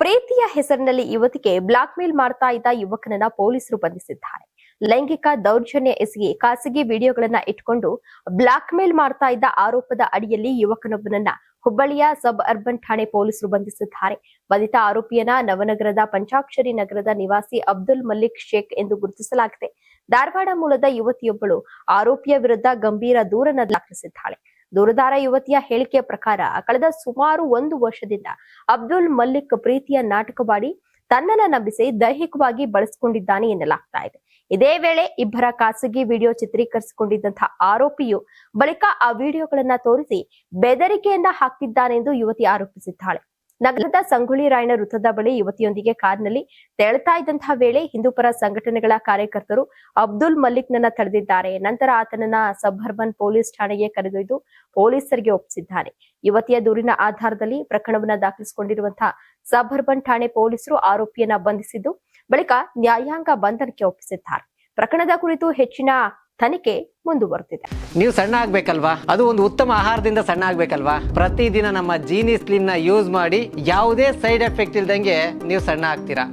ಪ್ರೀತಿಯ ಹೆಸರಿನಲ್ಲಿ ಯುವತಿಗೆ black mail ಮಾಡ್ತಾ ಇದ್ದ ಯುವಕನನ್ನ ಪೊಲೀಸರು ಬಂಧಿಸಿದ್ದಾರೆ. ಲೈಂಗಿಕ ದೌರ್ಜನ್ಯ ಎಸಗಿ ಖಾಸಗಿ ವಿಡಿಯೋಗಳನ್ನ ಇಟ್ಕೊಂಡು ಬ್ಲಾಕ್ ಮೇಲ್ ಮಾಡ್ತಾ ಇದ್ದ ಆರೋಪದ ಅಡಿಯಲ್ಲಿ ಯುವಕನೊಬ್ಬನನ್ನ ಹುಬ್ಬಳ್ಳಿಯ ಸಬ್ ಅರ್ಬನ್ ಠಾಣೆ ಪೊಲೀಸರು ಬಂಧಿಸಿದ್ದಾರೆ. ಬಂಧಿತ ಆರೋಪಿಯನ್ನ ನವನಗರದ ಪಂಚಾಕ್ಷರಿ ನಗರದ ನಿವಾಸಿ ಅಬ್ದುಲ್ ಮಲ್ಲಿಕ್ ಶೇಖ್ ಎಂದು ಗುರುತಿಸಲಾಗಿದೆ. ಧಾರವಾಡ ಮೂಲದ ಯುವತಿಯೊಬ್ಬಳು ಆರೋಪಿಯ ವಿರುದ್ಧ ಗಂಭೀರ ದೂರನ್ನ ದಾಖಲಿಸಿದ್ದಾಳೆ. ದೂರುದಾರ ಯುವತಿಯ ಹೇಳಿಕೆಯ ಪ್ರಕಾರ ಕಳೆದ ಸುಮಾರು 1 ವರ್ಷದಿಂದ ಅಬ್ದುಲ್ ಮಲ್ಲಿಕ್ ಪ್ರೀತಿಯ ನಾಟಕವಾಡಿ ತನ್ನನ್ನ ನಂಬಿಸಿ ದೈಹಿಕವಾಗಿ ಬಳಸಿಕೊಂಡಿದ್ದಾನೆ ಎನ್ನಲಾಗ್ತಾ ಇದೆ. ಇದೇ ವೇಳೆ ಇಬ್ಬರ ಖಾಸಗಿ ವಿಡಿಯೋ ಚಿತ್ರೀಕರಿಸಿಕೊಂಡಿದ್ದಂತಹ ಆರೋಪಿಯು ಬಳಿಕ ಆ ವಿಡಿಯೋಗಳನ್ನ ತೋರಿಸಿ ಬೆದರಿಕೆಯನ್ನ ಹಾಕಿದ್ದಾನೆಂದು ಯುವತಿ ಆರೋಪಿಸಿದ್ದಾಳೆ. ನಗರದ ಸಂಗೊಳ್ಳಿ ರಾಯಣ್ಣ ವೃತ್ತದ ಬಳಿ ಯುವತಿಯೊಂದಿಗೆ ಕಾರಿನಲ್ಲಿ ತೆರಳುತ್ತಾ ಇದ್ದಂತಹ ವೇಳೆ ಹಿಂದೂಪರ ಸಂಘಟನೆಗಳ ಕಾರ್ಯಕರ್ತರು ಅಬ್ದುಲ್ ಮಲ್ಲಿಕ್ನನ್ನ ತಡೆದಿದ್ದಾರೆ. ನಂತರ ಆತನನ್ನ ಸಬ್-ಅರ್ಬನ್ ಪೊಲೀಸ್ ಠಾಣೆಗೆ ಕರೆದೊಯ್ದು ಪೊಲೀಸರಿಗೆ ಒಪ್ಪಿಸಿದ್ದಾರೆ. ಯುವತಿಯ ದೂರಿನ ಆಧಾರದಲ್ಲಿ ಪ್ರಕರಣವನ್ನ ದಾಖಲಿಸಿಕೊಂಡಿರುವಂತಹ ಸಬ್-ಅರ್ಬನ್ ಠಾಣೆ ಪೊಲೀಸರು ಆರೋಪಿಯನ್ನ ಬಂಧಿಸಿದ್ದು ಬಳಿಕ ನ್ಯಾಯಾಂಗ ಬಂಧನಕ್ಕೆ ಒಪ್ಪಿಸಿದ್ದಾರೆ. ಪ್ರಕರಣದ ಕುರಿತು ಹೆಚ್ಚಿನ ತನಿಖೆ ಮುಂದುವರೆದಿದೆ. ನೀವು ಸಣ್ಣ ಆಗ್ಬೇಕಲ್ವಾ? ಅದು ಒಂದು ಉತ್ತಮ ಆಹಾರದಿಂದ ಸಣ್ಣ ಆಗ್ಬೇಕಲ್ವಾ? ಪ್ರತಿದಿನ ನಮ್ಮ ಜೀನಿ ಸ್ಲಿಮ್ ನ ಯೂಸ್ ಮಾಡಿ ಯಾವುದೇ ಸೈಡ್ ಎಫೆಕ್ಟ್ ಇಲ್ದಂಗೆ ನೀವು ಸಣ್ಣ ಆಗ್ತೀರಾ.